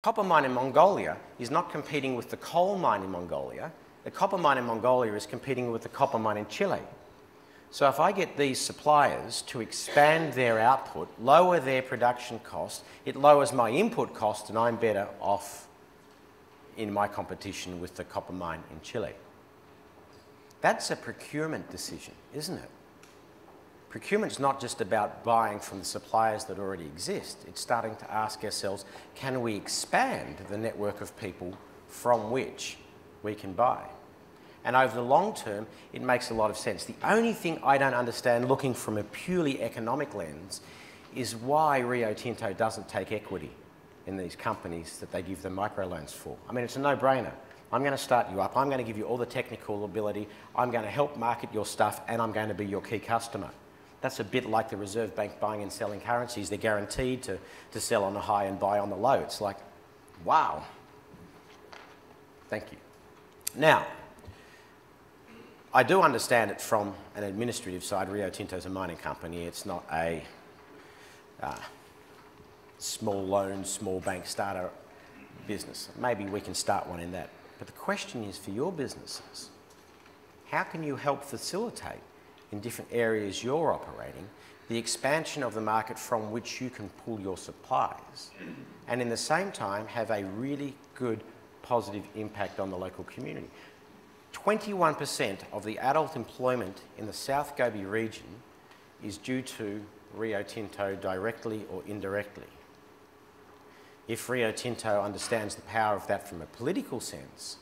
copper mine in Mongolia is not competing with the coal mine in Mongolia. The copper mine in Mongolia is competing with the copper mine in Chile. So if I get these suppliers to expand their output, lower their production cost, it lowers my input cost and I'm better off in my competition with the copper mine in Chile. That's a procurement decision, isn't it? Procurement's not just about buying from the suppliers that already exist. It's starting to ask ourselves, can we expand the network of people from which we can buy? And over the long term, it makes a lot of sense. The only thing I don't understand, looking from a purely economic lens, is why Rio Tinto doesn't take equity in these companies that they give them microloans for. I mean, it's a no-brainer. I'm going to start you up. I'm going to give you all the technical ability. I'm going to help market your stuff, and I'm going to be your key customer. That's a bit like the Reserve Bank buying and selling currencies. They're guaranteed to sell on the high and buy on the low. It's like, wow. Thank you. Now, I do understand it from an administrative side. Rio Tinto is a mining company. It's not a small loan, small bank starter business. Maybe we can start one in that. But the question is, for your businesses, how can you help facilitate in different areas you're operating the expansion of the market from which you can pull your supplies, and in the same time have a really good positive impact on the local community? 21% of the adult employment in the South Gobi region is due to Rio Tinto directly or indirectly. If Rio Tinto understands the power of that from a political sense,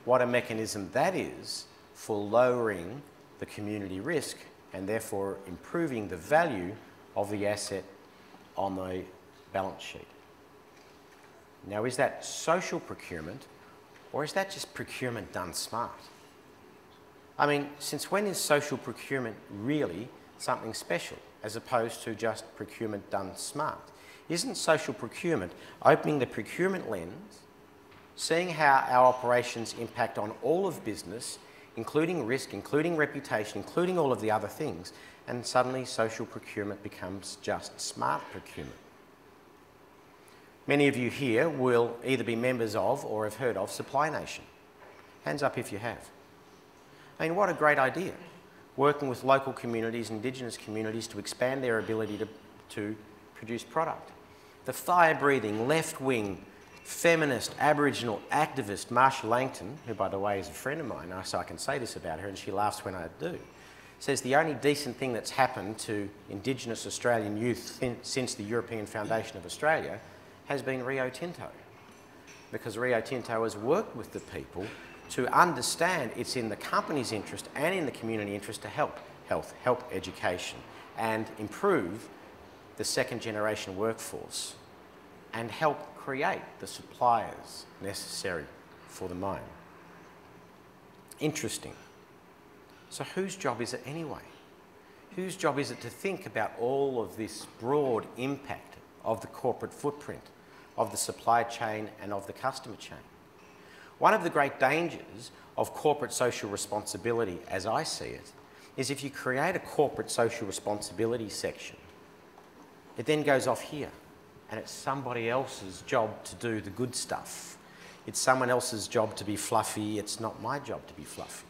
what a mechanism that is for lowering the community risk and therefore improving the value of the asset on the balance sheet. Now, is that social procurement, or is that just procurement done smart? I mean, since when is social procurement really something special as opposed to just procurement done smart? Isn't social procurement opening the procurement lens, seeing how our operations impact on all of business, including risk, including reputation, including all of the other things, and suddenly social procurement becomes just smart procurement? Many of you here will either be members of or have heard of Supply Nation. Hands up if you have. I mean, what a great idea. Working with local communities, Indigenous communities, to expand their ability to produce product. The fire-breathing, left-wing, feminist, Aboriginal activist Marsha Langton, who by the way is a friend of mine, so I can say this about her and she laughs when I do, says the only decent thing that's happened to Indigenous Australian youth since the European Foundation of Australia has been Rio Tinto. Because Rio Tinto has worked with the people to understand it's in the company's interest and in the community interest to help health, help education, and improve the second generation workforce and help create the suppliers necessary for the mine. Interesting. So whose job is it anyway? Whose job is it to think about all of this broad impact of the corporate footprint, of the supply chain and of the customer chain? One of the great dangers of corporate social responsibility, as I see it, is if you create a corporate social responsibility section, it then goes off here, and it's somebody else's job to do the good stuff. It's someone else's job to be fluffy. It's not my job to be fluffy.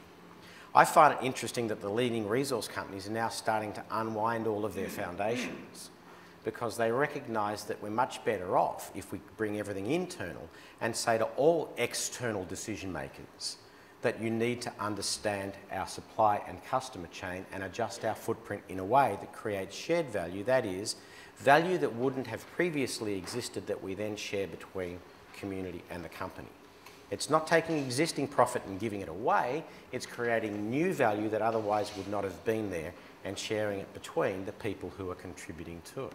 I find it interesting that the leading resource companies are now starting to unwind all of their foundations because they recognise that we're much better off if we bring everything internal and say to all external decision makers that you need to understand our supply and customer chain and adjust our footprint in a way that creates shared value, that is, value that wouldn't have previously existed that we then share between community and the company. It's not taking existing profit and giving it away, it's creating new value that otherwise would not have been there and sharing it between the people who are contributing to it.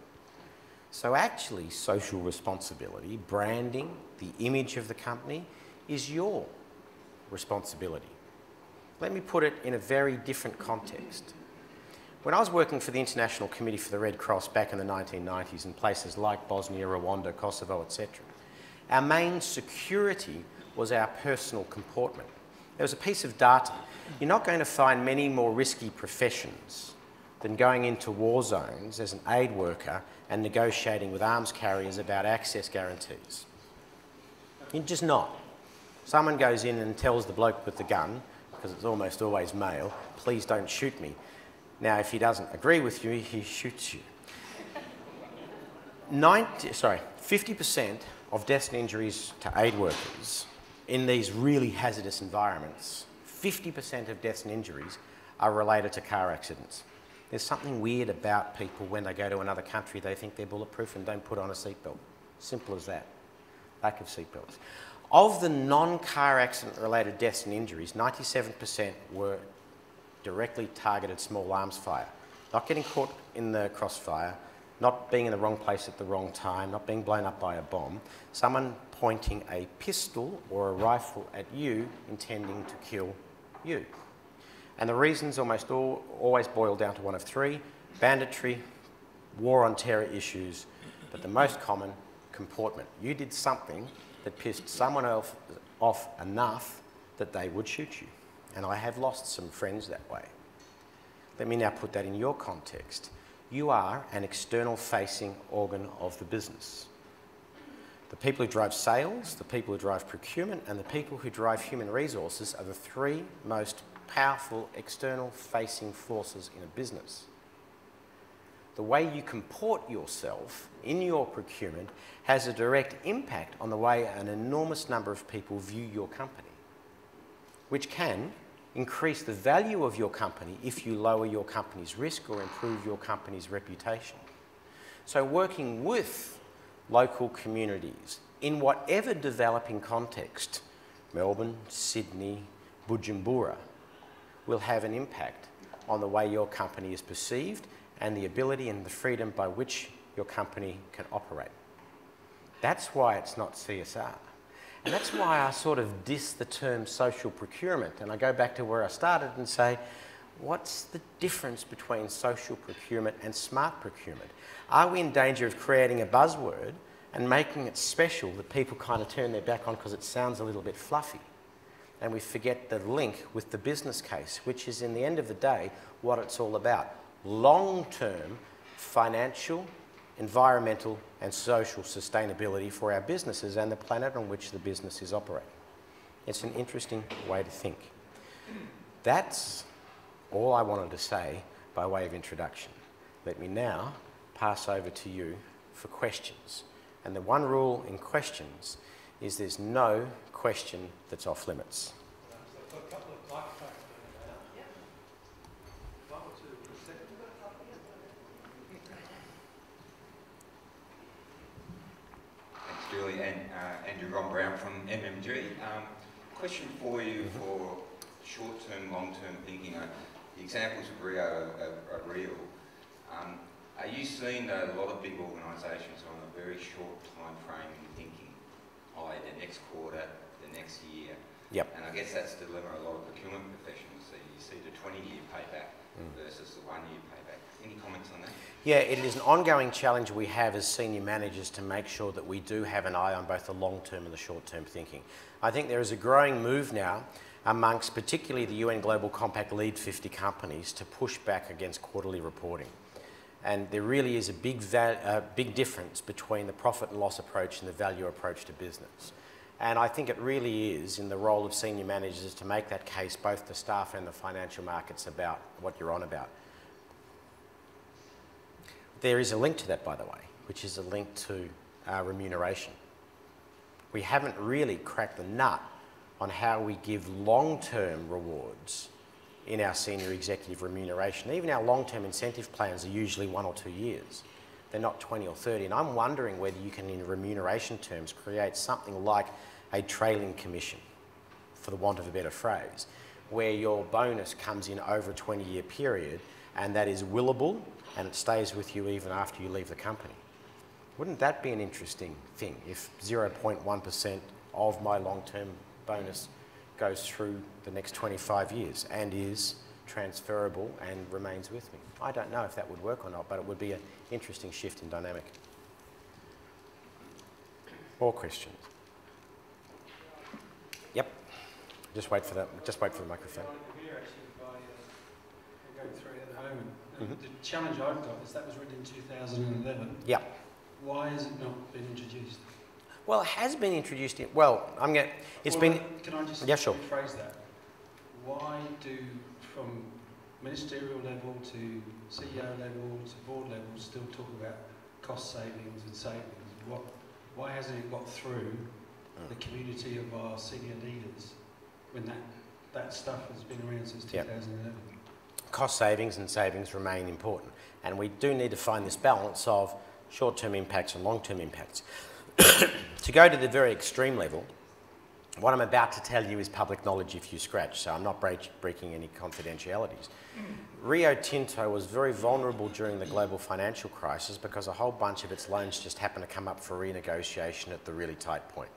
So actually, social responsibility, branding, the image of the company is your responsibility. Let me put it in a very different context. When I was working for the International Committee for the Red Cross back in the 1990s in places like Bosnia, Rwanda, Kosovo, etc., our main security was our personal comportment. There was a piece of data. You're not going to find many more risky professions than going into war zones as an aid worker and negotiating with arms carriers about access guarantees. You're just not. Someone goes in and tells the bloke with the gun, because it's almost always male, please don't shoot me. Now, if he doesn't agree with you, he shoots you. 50% of deaths and injuries to aid workers in these really hazardous environments, 50% of deaths and injuries are related to car accidents. There's something weird about people when they go to another country, they think they're bulletproof and don't put on a seatbelt. Simple as that. Lack of seatbelts. Of the non-car accident related deaths and injuries, 97% were directly targeted small arms fire. Not getting caught in the crossfire, not being in the wrong place at the wrong time, not being blown up by a bomb, someone pointing a pistol or a rifle at you intending to kill you. And the reasons almost always boil down to one of three: banditry, war on terror issues, but the most common, comportment. You did something that pissed someone else off enough that they would shoot you. And I have lost some friends that way. Let me now put that in your context. You are an external-facing organ of the business. The people who drive sales, the people who drive procurement, and the people who drive human resources are the three most powerful external-facing forces in a business. The way you comport yourself in your procurement has a direct impact on the way an enormous number of people view your company, which can increase the value of your company if you lower your company's risk or improve your company's reputation. So working with local communities in whatever developing context, Melbourne, Sydney, Bujumbura, will have an impact on the way your company is perceived and the ability and the freedom by which your company can operate. That's why it's not CSR. And that's why I sort of diss the term social procurement. And I go back to where I started and say, what's the difference between social procurement and smart procurement? Are we in danger of creating a buzzword and making it special that people kind of turn their back on because it sounds a little bit fluffy? And we forget the link with the business case, which is, in the end of the day, what it's all about. Long-term financial, environmental and social sustainability for our businesses and the planet on which the business is operating. It's an interesting way to think. That's all I wanted to say by way of introduction. Let me now pass over to you for questions. And the one rule in questions is there's no question that's off limits. Julie and Andrew Ron Brown from MMG. Question for you for short-term, long-term thinking. The examples of Rio are real. Are you seeing that a lot of big organisations are on a very short time frame in thinking, i.e. the next quarter, the next year? Yep. And I guess that's the dilemma a lot of procurement professionals see. You see the 20-year payback versus the 1-year payback. Any comments on that? Yeah, it is an ongoing challenge we have as senior managers to make sure that we do have an eye on both the long-term and the short-term thinking. I think there is a growing move now amongst particularly the UN Global Compact Lead 50 companies to push back against quarterly reporting. And there really is a big difference between the profit and loss approach and the value approach to business. And I think it really is in the role of senior managers to make that case, both the staff and the financial markets, about what you're on about. There is a link to that, by the way, which is a link to remuneration. We haven't really cracked the nut on how we give long-term rewards in our senior executive remuneration. Even our long-term incentive plans are usually 1 or 2 years. They're not 20 or 30. And I'm wondering whether you can, in remuneration terms, create something like a trailing commission, for the want of a better phrase, where your bonus comes in over a 20-year period and that is willable and it stays with you even after you leave the company. Wouldn't that be an interesting thing if 0.1% of my long-term bonus goes through the next 25 years and is transferable and remains with me? I don't know if that would work or not, but it would be an interesting shift in dynamic. More questions? Yep. Just wait for that. Just wait for the microphone. Going through it at home. The challenge I've got is that was written in 2011. Yeah. Why has it not been introduced? Well, it has been introduced in, well, I'm going to, it's been... Can I just yeah, sure. rephrase that? Why do, from ministerial level to CEO level to board level, still talk about cost savings and savings? Why hasn't it got through the community of our senior leaders when that stuff has been around since 2011? Cost savings and savings remain important, and we do need to find this balance of short-term impacts and long-term impacts. To go to the very extreme level, what I'm about to tell you is public knowledge if you scratch, so I'm not breaking any confidentialities. Rio Tinto was very vulnerable during the global financial crisis because a whole bunch of its loans just happened to come up for renegotiation at the really tight point.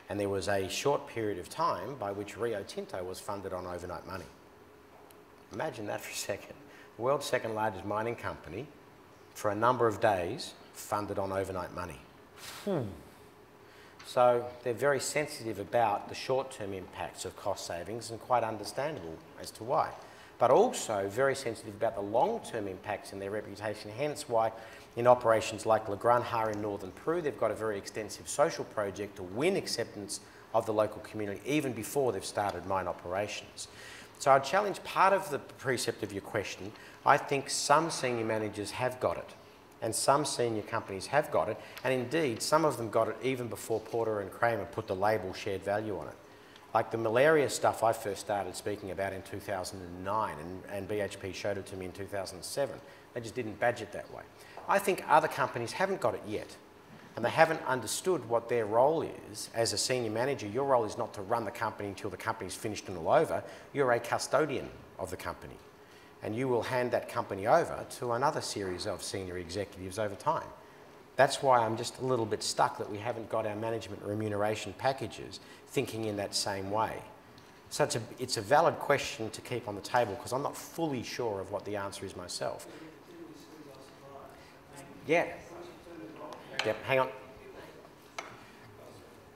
And there was a short period of time by which Rio Tinto was funded on overnight money. Imagine that for a second. The world's second largest mining company, for a number of days, funded on overnight money. So they're very sensitive about the short-term impacts of cost savings, and quite understandable as to why. But also very sensitive about the long-term impacts in their reputation, hence why in operations like La Granja in northern Peru, they've got a very extensive social project to win acceptance of the local community even before they've started mine operations. So I'd challenge part of the precept of your question. I think some senior managers have got it, and some senior companies have got it, and indeed some of them got it even before Porter and Kramer put the label shared value on it. Like the malaria stuff I first started speaking about in 2009, and BHP showed it to me in 2007. They just didn't badge it that way. I think other companies haven't got it yet, and they haven't understood what their role is. As a senior manager, your role is not to run the company until the company's finished and all over. You're a custodian of the company, and you will hand that company over to another series of senior executives over time. That's why I'm just a little bit stuck that we haven't got our management remuneration packages thinking in that same way. So it's a valid question to keep on the table, because I'm not fully sure of what the answer is myself. Yeah. Yep, hang on.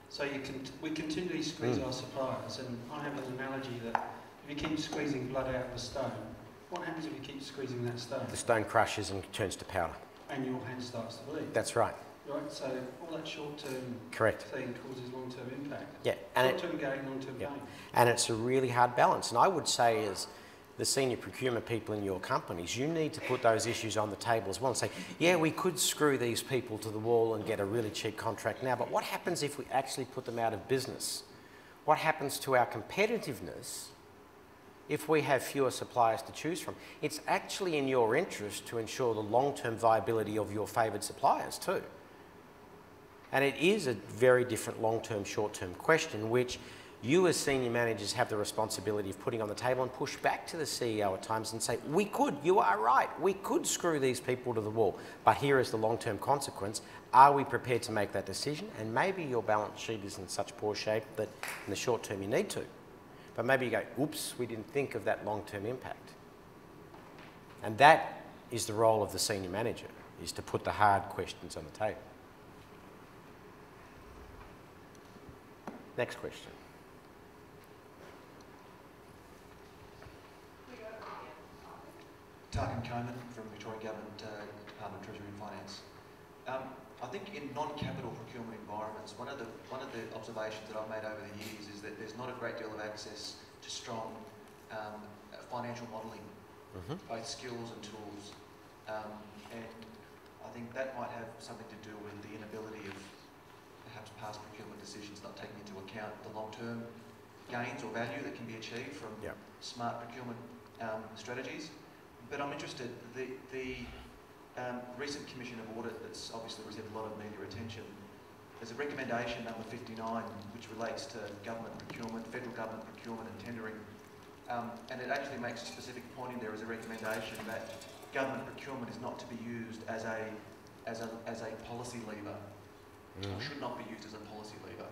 So we continually squeeze our suppliers, and I have an analogy that if you keep squeezing blood out of a stone, what happens if you keep squeezing that stone? The stone crushes and turns to powder. And your hand starts to bleed. That's right. Right, so all that short-term thing causes long-term impact. Yeah, short-term gain, long-term gain. And it's a really hard balance. And I would say, as the senior procurement people in your companies, you need to put those issues on the table as well and say, yeah, we could screw these people to the wall and get a really cheap contract now, but what happens if we actually put them out of business? What happens to our competitiveness if we have fewer suppliers to choose from? It's actually in your interest to ensure the long-term viability of your favoured suppliers too. And it is a very different long-term, short-term question, which you as senior managers have the responsibility of putting on the table and push back to the CEO at times and say, we could, you are right, we could screw these people to the wall, but here is the long-term consequence. Are we prepared to make that decision? And maybe your balance sheet is in such poor shape that in the short term you need to. But maybe you go, oops, we didn't think of that long-term impact. And that is the role of the senior manager, is to put the hard questions on the table. Next question. Tarkin Coman from Victorian Government Department of Treasury and Finance. I think in non-capital procurement environments, one of the observations that I've made over the years is that there's not a great deal of access to strong financial modelling, both skills and tools, and I think that might have something to do with the inability of perhaps past procurement decisions not taking into account the long-term gains or value that can be achieved from smart procurement strategies. But I'm interested, the recent Commission of Audit that's obviously received a lot of media attention, there's a recommendation number 59 which relates to government procurement, federal government procurement and tendering, and it actually makes a specific point in there as a recommendation that government procurement is not to be used as a policy lever, or should not be used as a policy lever.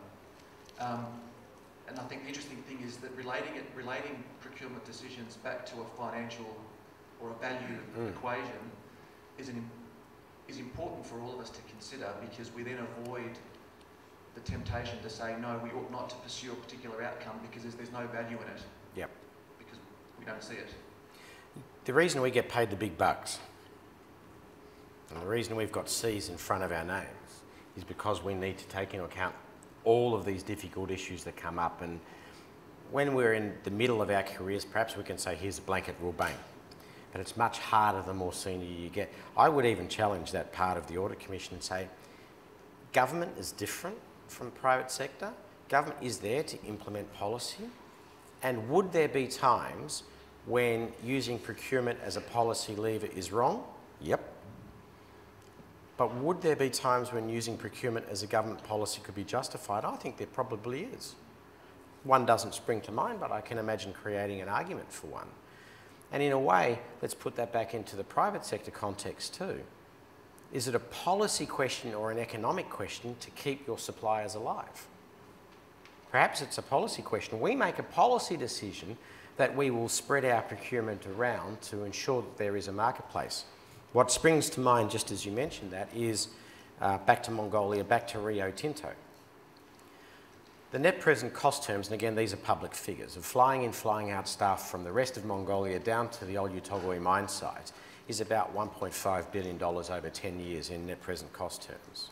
And I think the interesting thing is that relating procurement decisions back to a financial or a value equation is important for all of us to consider, because we then avoid the temptation to say, no, we ought not to pursue a particular outcome because there's no value in it. Yep. Because we don't see it. The reason we get paid the big bucks, and the reason we've got C's in front of our names, is because we need to take into account all of these difficult issues that come up. And when we're in the middle of our careers, perhaps we can say, here's a blanket rule, bang. But it's much harder the more senior you get. I would even challenge that part of the Audit Commission and say, government is different from private sector. Government is there to implement policy. And would there be times when using procurement as a policy lever is wrong? Yep. But would there be times when using procurement as a government policy could be justified? I think there probably is. One doesn't spring to mind, but I can imagine creating an argument for one. And in a way, let's put that back into the private sector context too. Is it a policy question or an economic question to keep your suppliers alive? Perhaps it's a policy question. We make a policy decision that we will spread our procurement around to ensure that there is a marketplace. What springs to mind, just as you mentioned that, is back to Mongolia, back to Rio Tinto. The net present cost terms, and again these are public figures, of flying in, flying out staff from the rest of Mongolia down to the Oyu Tolgoi mine site is about $1.5 billion over 10 years in net present cost terms.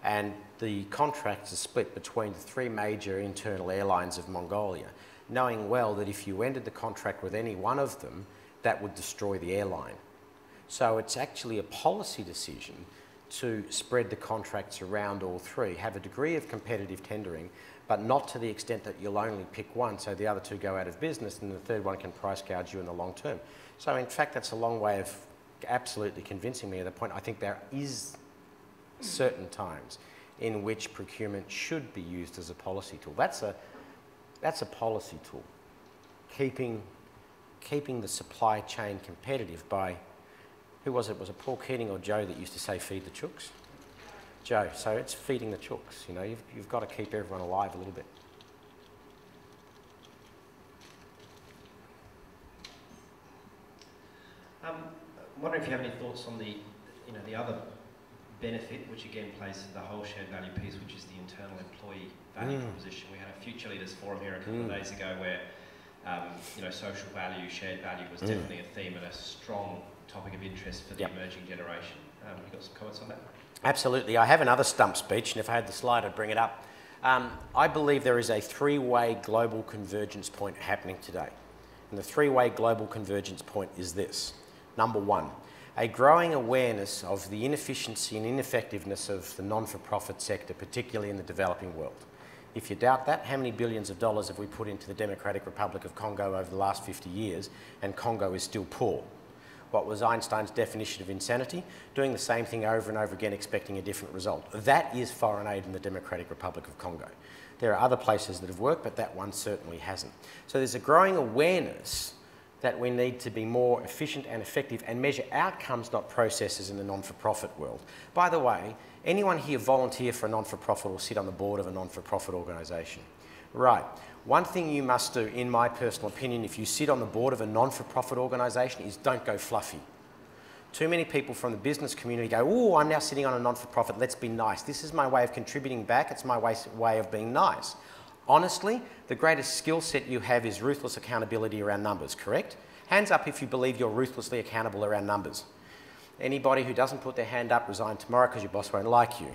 And the contracts are split between the three major internal airlines of Mongolia, knowing well that if you ended the contract with any one of them, that would destroy the airline. So it's actually a policy decision to spread the contracts around all three, have a degree of competitive tendering, but not to the extent that you'll only pick one, so the other two go out of business and the third one can price gouge you in the long term. So in fact, that's a long way of absolutely convincing me of the point. I think there is certain times in which procurement should be used as a policy tool. That's a policy tool. Keeping the supply chain competitive by, who was it? Was it Paul Keating or Joe that used to say feed the chooks? Joe. So it's feeding the chooks. You know, you've got to keep everyone alive a little bit. I'm wondering if you have any thoughts on the other benefit, which again plays to the whole shared value piece, which is the internal employee value proposition. We had a Future Leaders Forum here a couple of days ago where social value, shared value was definitely a theme and a strong topic of interest for the emerging generation. You got some comments on that? Absolutely. I have another stump speech, and if I had the slide, I'd bring it up. I believe there is a three-way global convergence point happening today. And the three-way global convergence point is this. Number one, a growing awareness of the inefficiency and ineffectiveness of the non-for-profit sector, particularly in the developing world. If you doubt that, how many billions of dollars have we put into the Democratic Republic of Congo over the last 50 years, and Congo is still poor? What was Einstein's definition of insanity? Doing the same thing over and over again, expecting a different result. That is foreign aid in the Democratic Republic of Congo. There are other places that have worked, but that one certainly hasn't. So there's a growing awareness that we need to be more efficient and effective and measure outcomes, not processes, in the non-for-profit world. By the way, anyone here volunteer for a non-for-profit or sit on the board of a non-for-profit organisation? Right. One thing you must do, in my personal opinion, if you sit on the board of a non-for-profit organisation, is don't go fluffy. Too many people from the business community go, oh, I'm now sitting on a non-for-profit, let's be nice. This is my way of contributing back, it's my way of being nice. Honestly, the greatest skill set you have is ruthless accountability around numbers, correct? Hands up if you believe you're ruthlessly accountable around numbers. Anybody who doesn't put their hand up, resign tomorrow because your boss won't like you,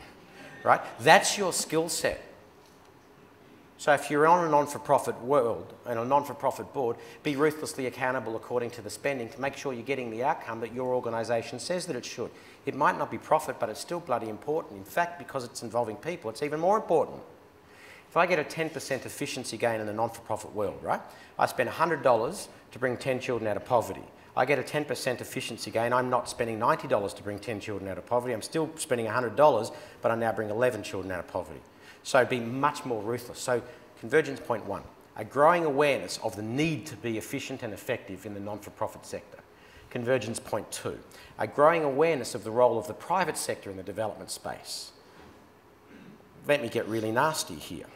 right? That's your skill set. So if you're on a non-for-profit world and a non-for-profit board, be ruthlessly accountable according to the spending to make sure you're getting the outcome that your organisation says that it should. It might not be profit, but it's still bloody important. In fact, because it's involving people, it's even more important. If I get a 10% efficiency gain in the non-for-profit world, right? I spend $100 to bring 10 children out of poverty. I get a 10% efficiency gain. I'm not spending $90 to bring 10 children out of poverty. I'm still spending $100, but I now bring 11 children out of poverty. So be much more ruthless. So convergence point one, a growing awareness of the need to be efficient and effective in the non-for-profit sector. Convergence point two, a growing awareness of the role of the private sector in the development space. Let me get really nasty here.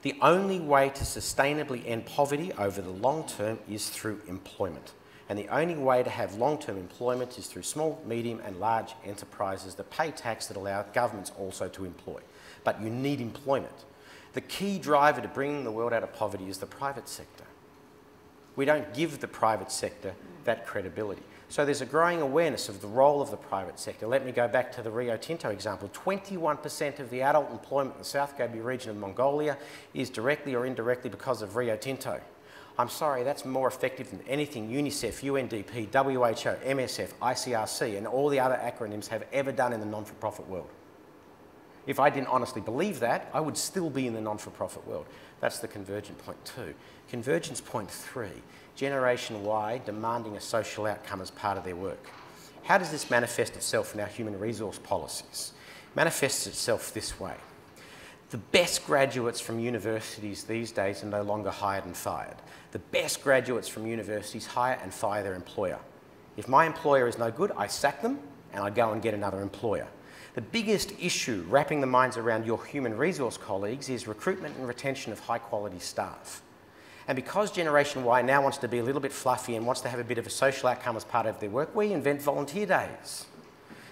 The only way to sustainably end poverty over the long term is through employment. And the only way to have long-term employment is through small, medium and large enterprises that pay tax that allow governments also to employ. But you need employment. The key driver to bringing the world out of poverty is the private sector. We don't give the private sector that credibility. So there's a growing awareness of the role of the private sector. Let me go back to the Rio Tinto example. 21% of the adult employment in the South Gobi region of Mongolia is directly or indirectly because of Rio Tinto. I'm sorry, that's more effective than anything UNICEF, UNDP, WHO, MSF, ICRC and all the other acronyms have ever done in the non-for-profit world. If I didn't honestly believe that, I would still be in the non-for-profit world. That's the convergent point 2. Convergence point 3, Generation Y demanding a social outcome as part of their work. How does this manifest itself in our human resource policies? It manifests itself this way. The best graduates from universities these days are no longer hired and fired. The best graduates from universities hire and fire their employer. If my employer is no good, I sack them and I go and get another employer. The biggest issue wrapping the minds around your human resource colleagues is recruitment and retention of high quality staff. And because Generation Y now wants to be a little bit fluffy and wants to have a bit of a social outcome as part of their work, we invent volunteer days.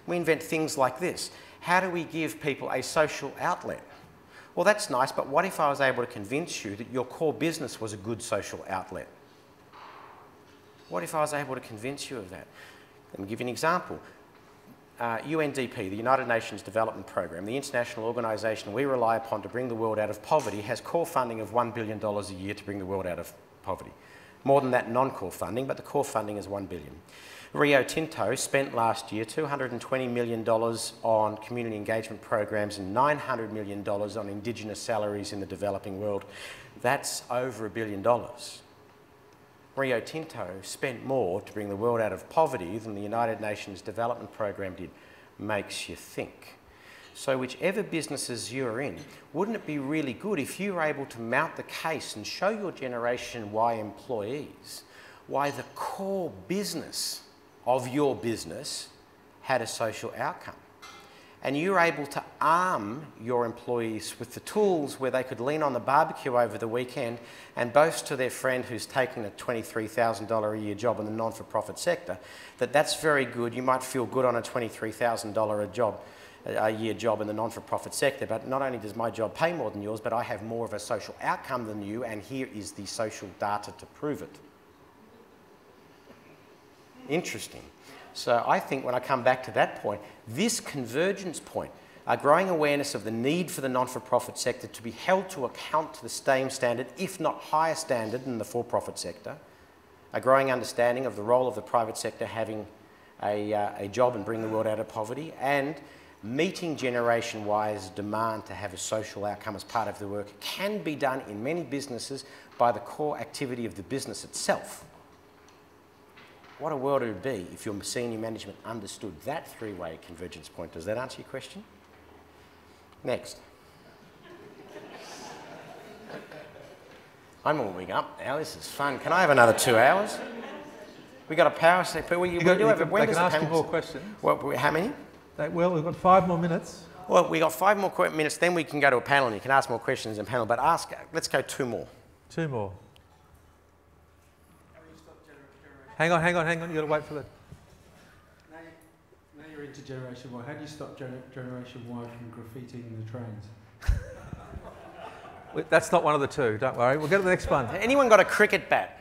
We invent things like this. How do we give people a social outlet? Well, that's nice, but what if I was able to convince you that your core business was a good social outlet? What if I was able to convince you of that? Let me give you an example. UNDP, the United Nations Development Programme, the international organisation we rely upon to bring the world out of poverty, has core funding of $1 billion a year to bring the world out of poverty. More than that non-core funding, but the core funding is $1 billion. Rio Tinto spent last year $220 million on community engagement programs and $900 million on Indigenous salaries in the developing world. That's over $1 billion. Rio Tinto spent more to bring the world out of poverty than the United Nations Development Programme did. Makes you think. So whichever businesses you're in, wouldn't it be really good if you were able to mount the case and show your Generation Y employees why the core business of your business had a social outcome? And you're able to arm your employees with the tools where they could lean on the barbecue over the weekend and boast to their friend who's taking a $23,000 a year job in the non-for-profit sector that that's very good. You might feel good on a $23,000 a year job in the non-for-profit sector, but not only does my job pay more than yours, but I have more of a social outcome than you, and here is the social data to prove it. Interesting. So I think when I come back to that point, this convergence point, a growing awareness of the need for the non-for-profit sector to be held to account to the same standard, if not higher standard than the for-profit sector, a growing understanding of the role of the private sector having a job and bring the world out of poverty, and meeting Generation Y's demand to have a social outcome as part of the work can be done in many businesses by the core activity of the business itself. What a world it would be if your senior management understood that three-way convergence point. Does that answer your question? Next. I'm warming up now. This is fun. Can I have another 2 hours? We got a power set, but when does the ask you more questions. Well, how many? Well, we've got 5 more minutes. Well, we got 5 more minutes. Then we can go to a panel, and you can ask more questions in panel. But let's go 2 more. 2 more. Hang on. You've got to wait for that. Now you're into Generation Y. How do you stop Generation Y from graffitiing the trains? That's not one of the 2, don't worry. We'll get to the next one. Anyone got a cricket bat?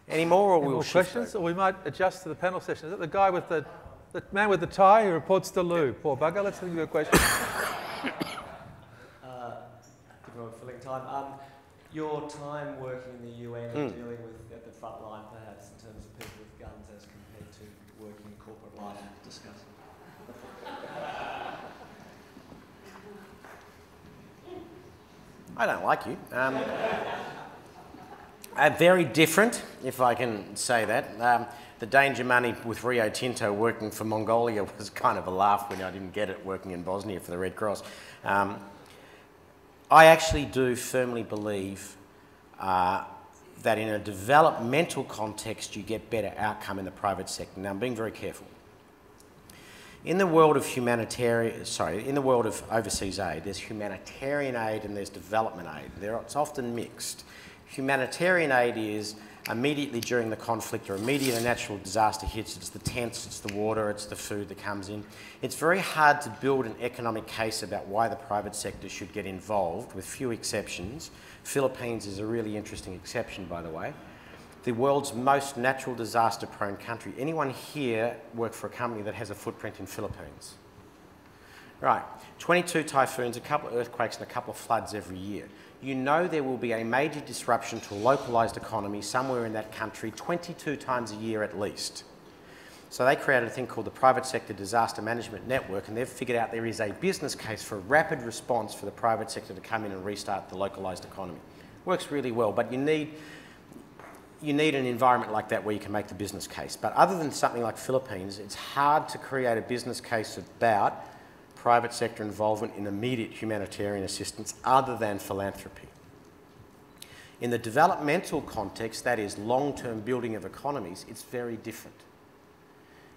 Any more, or we'll shift questions? Or we might adjust to the panel session. Is it the guy with the man with the tie who reports to Lou? Poor bugger. Let's think of a question. Give everyone filling time. Your time working in the UN and dealing with at the front line, perhaps, in terms of people with guns as compared to working in corporate life, discuss it. I don't like you. Very different, if I can say that. The danger money with Rio Tinto working for Mongolia was kind of a laugh when I didn't get it working in Bosnia for the Red Cross. I actually do firmly believe that in a developmental context you get better outcome in the private sector. Now I'm being very careful. In the world of in the world of overseas aid, there's humanitarian aid and there's development aid. It's often mixed. Humanitarian aid is immediately during the conflict or immediately a natural disaster hits, it's the tents, it's the water, it's the food that comes in. It's very hard to build an economic case about why the private sector should get involved, with few exceptions. Philippines is a really interesting exception, by the way. the world's most natural disaster-prone country. Anyone here work for a company that has a footprint in Philippines? Right, 22 typhoons, a couple of earthquakes and a couple of floods every year. You know there will be a major disruption to a localised economy somewhere in that country 22 times a year at least. So they created a thing called the Private Sector Disaster Management Network, and they've figured out there is a business case for a rapid response for the private sector to come in and restart the localised economy. Works really well, but you need an environment like that where you can make the business case. But other than something like Philippines, it's hard to create a business case about private sector involvement in immediate humanitarian assistance other than philanthropy. In the developmental context, that is long-term building of economies, it's very different.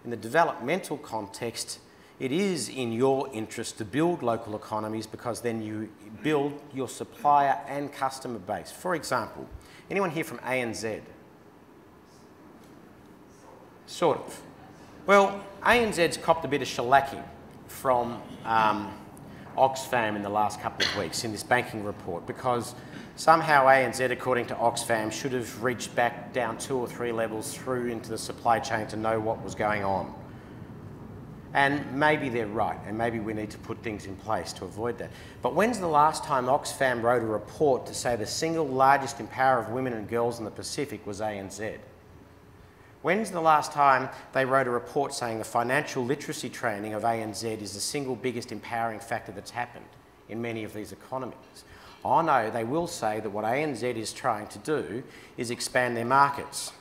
In the developmental context, it is in your interest to build local economies because then you build your supplier and customer base. For example, anyone here from ANZ? Sort of. Well, ANZ's copped a bit of shellacking from Oxfam in the last couple of weeks in this banking report because somehow ANZ, according to Oxfam, should have reached back down 2 or 3 levels through into the supply chain to know what was going on. And maybe they're right, and maybe we need to put things in place to avoid that. But when's the last time Oxfam wrote a report to say the single largest empower of women and girls in the Pacific was ANZ? When's the last time they wrote a report saying the financial literacy training of ANZ is the single biggest empowering factor that's happened in many of these economies? Oh no, they will say that what ANZ is trying to do is expand their markets.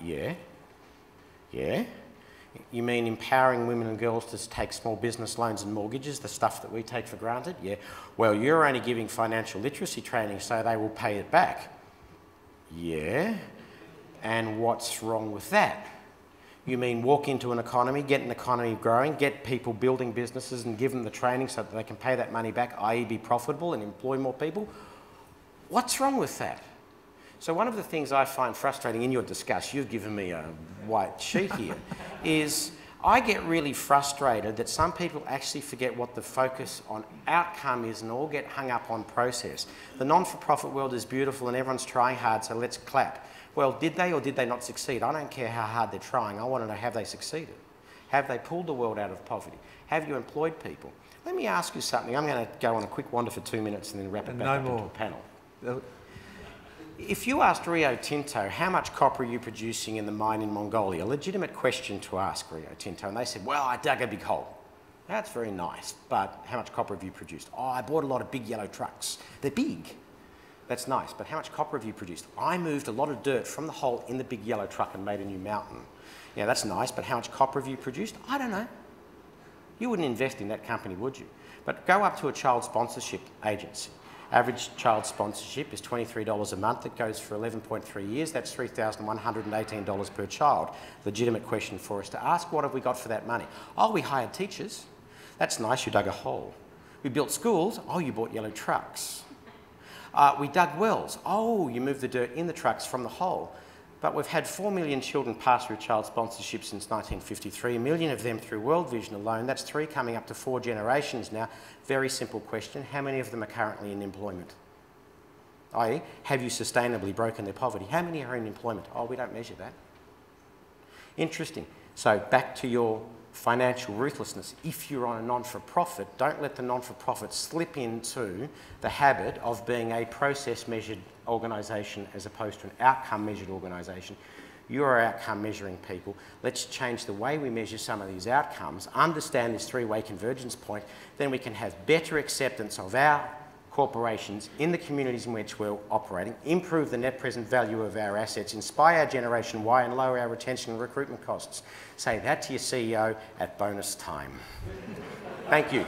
Yeah. You mean empowering women and girls to take small business loans and mortgages, the stuff that we take for granted? Yeah. Well, you're only giving financial literacy training so they will pay it back. Yeah. And what's wrong with that? You mean walk into an economy, get an economy growing, get people building businesses and give them the training so that they can pay that money back, i.e. be profitable and employ more people? What's wrong with that? So one of the things I find frustrating in your discussion, you've given me a white sheet here, is I get really frustrated that some people actually forget what the focus on outcome is and all get hung up on process. The non-for-profit world is beautiful and everyone's trying hard, so let's clap. Well, did they or did they not succeed? I don't care how hard they're trying. I want to know, have they succeeded? Have they pulled the world out of poverty? Have you employed people? Let me ask you something. I'm going to go on a quick wander for 2 minutes and then wrap it back up into a panel. If you asked Rio Tinto, how much copper are you producing in the mine in Mongolia? A legitimate question to ask Rio Tinto. And they said, well, I dug a big hole. That's very nice, but how much copper have you produced? Oh, I bought a lot of big yellow trucks. They're big. That's nice, but how much copper have you produced? I moved a lot of dirt from the hole in the big yellow truck and made a new mountain. Yeah, that's nice, but how much copper have you produced? I don't know. You wouldn't invest in that company, would you? But go up to a child sponsorship agency. Average child sponsorship is $23 a month. It goes for 11.3 years. That's $3,118 per child. Legitimate question for us to ask. What have we got for that money? Oh, we hired teachers. That's nice, you dug a hole. We built schools. Oh, you bought yellow trucks. We dug wells. Oh, you moved the dirt in the trucks from the hole. But we've had 4 million children pass through child sponsorship since 1953, 1 million of them through World Vision alone. That's 3 coming up to 4 generations now. Very simple question. How many of them are currently in employment? I.e., have you sustainably broken their poverty? How many are in employment? Oh, we don't measure that. Interesting. So back to your financial ruthlessness. If you're on a non-for-profit, don't let the non-for-profit slip into the habit of being a process-measured organisation as opposed to an outcome-measured organisation. You're outcome measuring people. Let's change the way we measure some of these outcomes, understand this 3-way convergence point, then we can have better acceptance of our corporations in the communities in which we're operating, improve the net present value of our assets, inspire Generation Y and lower our retention and recruitment costs. Say that to your CEO at bonus time. Thank you.